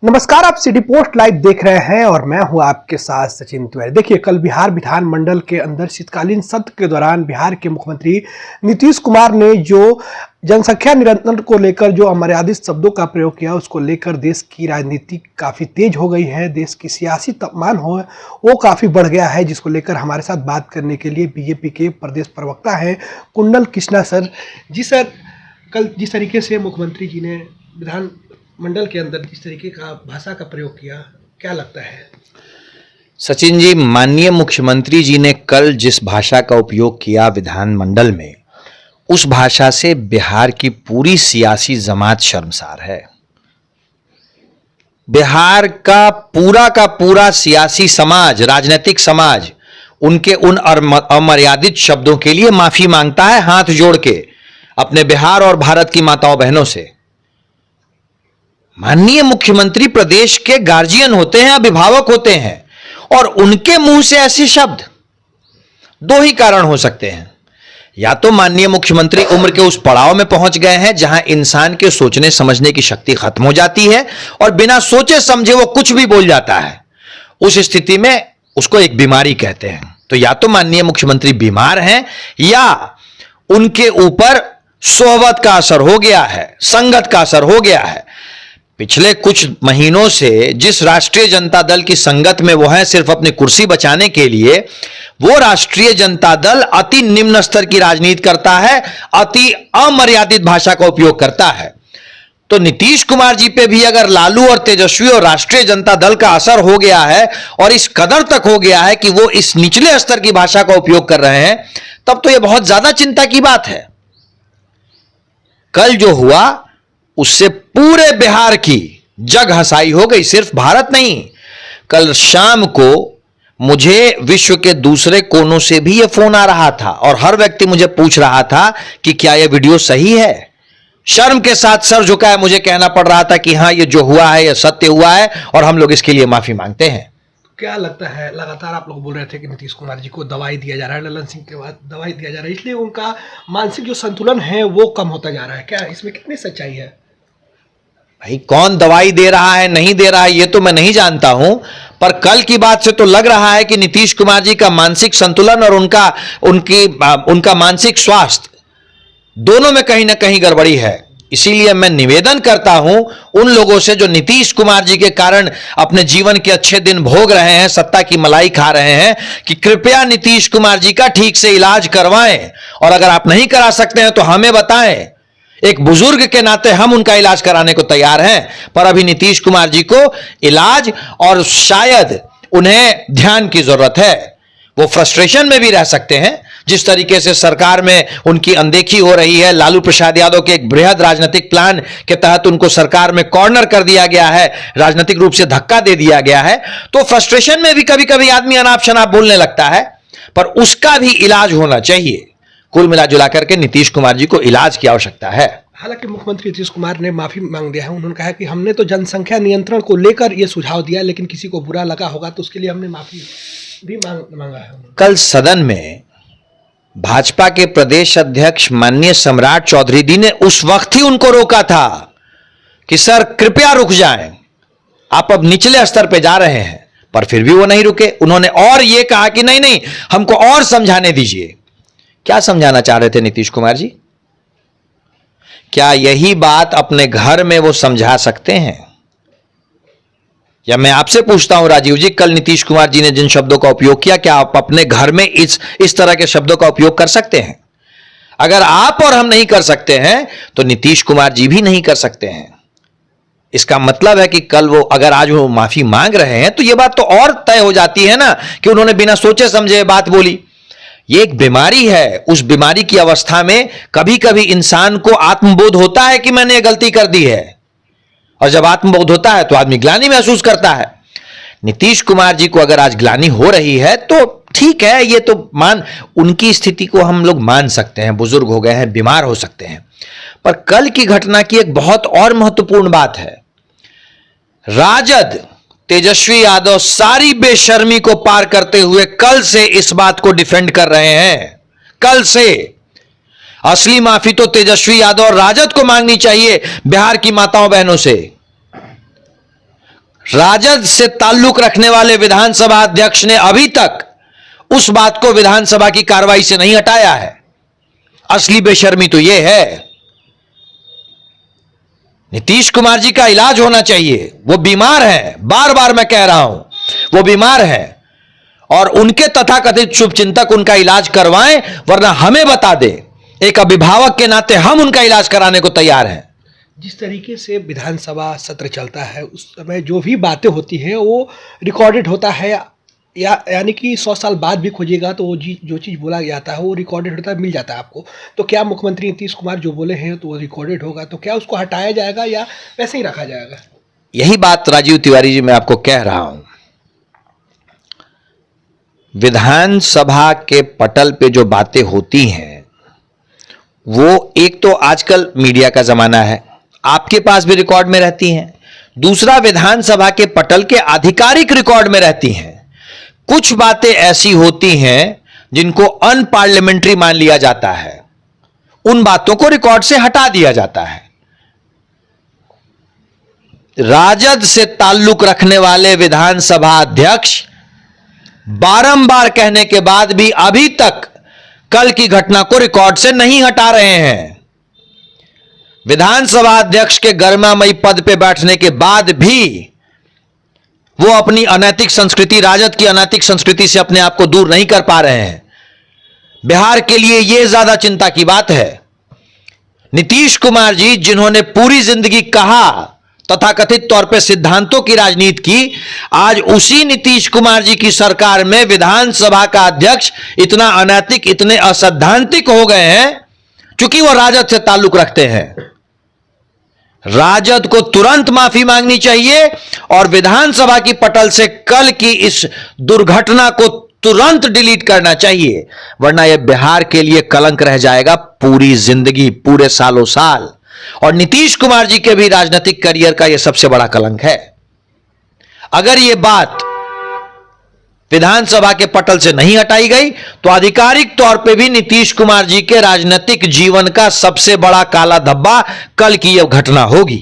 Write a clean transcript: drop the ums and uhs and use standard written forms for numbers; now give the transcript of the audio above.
नमस्कार, आप city post live देख रहे हैं और मैं हूं आपके साथ सचिन तिवारी। देखिए, कल बिहार विधानमंडल के अंदर शीतकालीन सत्र के दौरान बिहार के मुख्यमंत्री नीतीश कुमार ने जो जनसंख्या नियंत्रण को लेकर जो अमर्यादित शब्दों का प्रयोग किया, उसको लेकर देश की राजनीति काफ़ी तेज हो गई है। देश की सियासी तापमान वो काफ़ी बढ़ गया है, जिसको लेकर हमारे साथ बात करने के लिए बीजेपी के प्रदेश प्रवक्ता हैं कुंडल कृष्णा सर। जी सर, कल जिस तरीके से मुख्यमंत्री जी ने विधान मंडल के अंदर जिस तरीके का भाषा का प्रयोग किया, क्या लगता है? सचिन जी, माननीय मुख्यमंत्री जी ने कल जिस भाषा का उपयोग किया विधानमंडल में, उस भाषा से बिहार की पूरी सियासी जमात शर्मसार है। बिहार का पूरा सियासी समाज, राजनीतिक समाज उनके उन अमर्यादित शब्दों के लिए माफी मांगता है हाथ जोड़ के अपने बिहार और भारत की माताओं बहनों से। माननीय मुख्यमंत्री प्रदेश के गार्जियन होते हैं, अभिभावक होते हैं, और उनके मुंह से ऐसे शब्द, दो ही कारण हो सकते हैं। या तो माननीय मुख्यमंत्री उम्र के उस पड़ाव में पहुंच गए हैं जहां इंसान के सोचने समझने की शक्ति खत्म हो जाती है और बिना सोचे समझे वो कुछ भी बोल जाता है। उस स्थिति में उसको एक बीमारी कहते हैं। तो या तो माननीय मुख्यमंत्री बीमार हैं या उनके ऊपर सोहबत का असर हो गया है, संगत का असर हो गया है। पिछले कुछ महीनों से जिस राष्ट्रीय जनता दल की संगत में वो है सिर्फ अपनी कुर्सी बचाने के लिए, वो राष्ट्रीय जनता दल अति निम्न स्तर की राजनीति करता है, अति अमर्यादित भाषा का उपयोग करता है। तो नीतीश कुमार जी पे भी अगर लालू और तेजस्वी और राष्ट्रीय जनता दल का असर हो गया है और इस कदर तक हो गया है कि वो इस निचले स्तर की भाषा का उपयोग कर रहे हैं, तब तो यह बहुत ज्यादा चिंता की बात है। कल जो हुआ उससे पूरे बिहार की जग हंसाई हो गई, सिर्फ भारत नहीं। कल शाम को मुझे विश्व के दूसरे कोनों से भी यह फोन आ रहा था और हर व्यक्ति मुझे पूछ रहा था कि क्या यह वीडियो सही है। शर्म के साथ सर झुकाए मुझे कहना पड़ रहा था कि हां, यह जो हुआ है यह सत्य हुआ है और हम लोग इसके लिए माफी मांगते हैं। क्या लगता है, लगातार आप लोग बोल रहे थे कि नीतीश कुमार जी को दवाई दिया जा रहा है, ललन सिंह के बाद दवाई दिया जा रहा है, इसलिए उनका मानसिक जो संतुलन है वो कम होता जा रहा है। क्या इसमें कितनी सच्चाई है? भाई, कौन दवाई दे रहा है नहीं दे रहा है ये तो मैं नहीं जानता हूं, पर कल की बात से तो लग रहा है कि नीतीश कुमार जी का मानसिक संतुलन और उनका मानसिक स्वास्थ्य दोनों में कहीं ना कहीं गड़बड़ी है। इसीलिए मैं निवेदन करता हूं उन लोगों से जो नीतीश कुमार जी के कारण अपने जीवन के अच्छे दिन भोग रहे हैं, सत्ता की मलाई खा रहे हैं, कि कृपया नीतीश कुमार जी का ठीक से इलाज करवाएं। और अगर आप नहीं करा सकते हैं तो हमें बताएं। एक बुजुर्ग के नाते हम उनका इलाज कराने को तैयार हैं, पर अभी नीतीश कुमार जी को इलाज और शायद उन्हें ध्यान की जरूरत है। वो फ्रस्ट्रेशन में भी रह सकते हैं। जिस तरीके से सरकार में उनकी अनदेखी हो रही है, लालू प्रसाद यादव के एक बृहद राजनीतिक प्लान के तहत उनको सरकार में कॉर्नर कर दिया गया है, राजनीतिक रूप से धक्का दे दिया गया है, तो फ्रस्ट्रेशन में भी कभी कभी आदमी अनाप शनाप बोलने लगता है, पर उसका भी इलाज होना चाहिए। कुल मिला जुला करके नीतीश कुमार जी को इलाज की आवश्यकता है। हालांकि मुख्यमंत्री नीतीश कुमार ने माफी मांग दिया है। उन्होंने कहा कि हमने तो जनसंख्या नियंत्रण को लेकर यह सुझाव दिया, लेकिन किसी को बुरा लगा होगा तो उसके लिए हमने माफी भी मांगा है। कल सदन में भाजपा के प्रदेश अध्यक्ष माननीय सम्राट चौधरी जी ने उस वक्त ही उनको रोका था कि सर कृपया रुक जाएं, आप अब निचले स्तर पे जा रहे हैं, पर फिर भी वो नहीं रुके। उन्होंने और ये कहा कि नहीं नहीं, हमको और समझाने दीजिए। क्या समझाना चाह रहे थे नीतीश कुमार जी? क्या यही बात अपने घर में वो समझा सकते हैं? या मैं आपसे पूछता हूं राजीव जी, कल नीतीश कुमार जी ने जिन शब्दों का उपयोग किया, क्या आप अपने घर में इस तरह के शब्दों का उपयोग कर सकते हैं? अगर आप और हम नहीं कर सकते हैं तो नीतीश कुमार जी भी नहीं कर सकते हैं। इसका मतलब है कि कल वो अगर आज वो माफी मांग रहे हैं तो यह बात तो और तय हो जाती है ना कि उन्होंने बिना सोचे समझे बात बोली। ये एक बीमारी है। उस बीमारी की अवस्था में कभी कभी इंसान को आत्मबोध होता है कि मैंने गलती कर दी है, और जब आत्मबोध होता है तो आदमी ग्लानि महसूस करता है। नीतीश कुमार जी को अगर आज ग्लानि हो रही है तो ठीक है, ये तो उनकी स्थिति को हम लोग मान सकते हैं, बुजुर्ग हो गए हैं, बीमार हो सकते हैं। पर कल की घटना की एक बहुत और महत्वपूर्ण बात है। राजद तेजस्वी यादव सारी बेशर्मी को पार करते हुए कल से इस बात को डिफेंड कर रहे हैं। कल से असली माफी तो तेजस्वी यादव और राजद को मांगनी चाहिए बिहार की माताओं बहनों से। राजद से ताल्लुक रखने वाले विधानसभा अध्यक्ष ने अभी तक उस बात को विधानसभा की कार्रवाई से नहीं हटाया है। असली बेशर्मी तो यह है, नीतीश कुमार जी का इलाज होना चाहिए। वो बीमार हैं, बार बार मैं कह रहा हूं, वो बीमार हैं और उनके तथाकथित शुभचिंतक उनका इलाज करवाएं, वरना हमें बता दें। एक अभिभावक के नाते हम उनका इलाज कराने को तैयार हैं। जिस तरीके से विधानसभा सत्र चलता है उस समय जो भी बातें होती हैं वो रिकॉर्डेड होता है, यानी कि 100 साल बाद भी खोजिएगा तो वो जो चीज़ बोला जाता है वो रिकॉर्डेड होता है, मिल जाता है आपको। तो क्या मुख्यमंत्री नीतीश कुमार जो बोले हैं तो वो रिकॉर्डेड होगा, तो क्या उसको हटाया जाएगा या वैसे ही रखा जाएगा? यही बात राजीव तिवारी जी मैं आपको कह रहा हूं। विधानसभा के पटल पे जो बातें होती हैं वो एक तो आजकल मीडिया का जमाना है, आपके पास भी रिकॉर्ड में रहती हैं। दूसरा, विधानसभा के पटल के आधिकारिक रिकॉर्ड में रहती हैं। कुछ बातें ऐसी होती हैं जिनको अनपार्लियामेंट्री मान लिया जाता है, उन बातों को रिकॉर्ड से हटा दिया जाता है। राजद से ताल्लुक रखने वाले विधानसभा अध्यक्ष बारंबार कहने के बाद भी अभी तक कल की घटना को रिकॉर्ड से नहीं हटा रहे हैं। विधानसभा अध्यक्ष के गरिमामयी पद पे बैठने के बाद भी वो अपनी अनैतिक संस्कृति, राजद की अनैतिक संस्कृति से अपने आप को दूर नहीं कर पा रहे हैं। बिहार के लिए यह ज्यादा चिंता की बात है। नीतीश कुमार जी जिन्होंने पूरी जिंदगी कहा, तथाकथित तौर पे सिद्धांतों की राजनीति की, आज उसी नीतीश कुमार जी की सरकार में विधानसभा का अध्यक्ष इतना अनैतिक, इतने असैद्धांतिक हो गए हैं क्योंकि वो राजद से ताल्लुक रखते हैं। राजद को तुरंत माफी मांगनी चाहिए और विधानसभा की पटल से कल की इस दुर्घटना को तुरंत डिलीट करना चाहिए, वरना यह बिहार के लिए कलंक रह जाएगा पूरी जिंदगी, पूरे सालों साल। और नीतीश कुमार जी के भी राजनीतिक करियर का यह सबसे बड़ा कलंक है। अगर यह बात विधानसभा के पटल से नहीं हटाई गई तो आधिकारिक तौर पे भी नीतीश कुमार जी के राजनीतिक जीवन का सबसे बड़ा काला धब्बा कल की यह घटना होगी।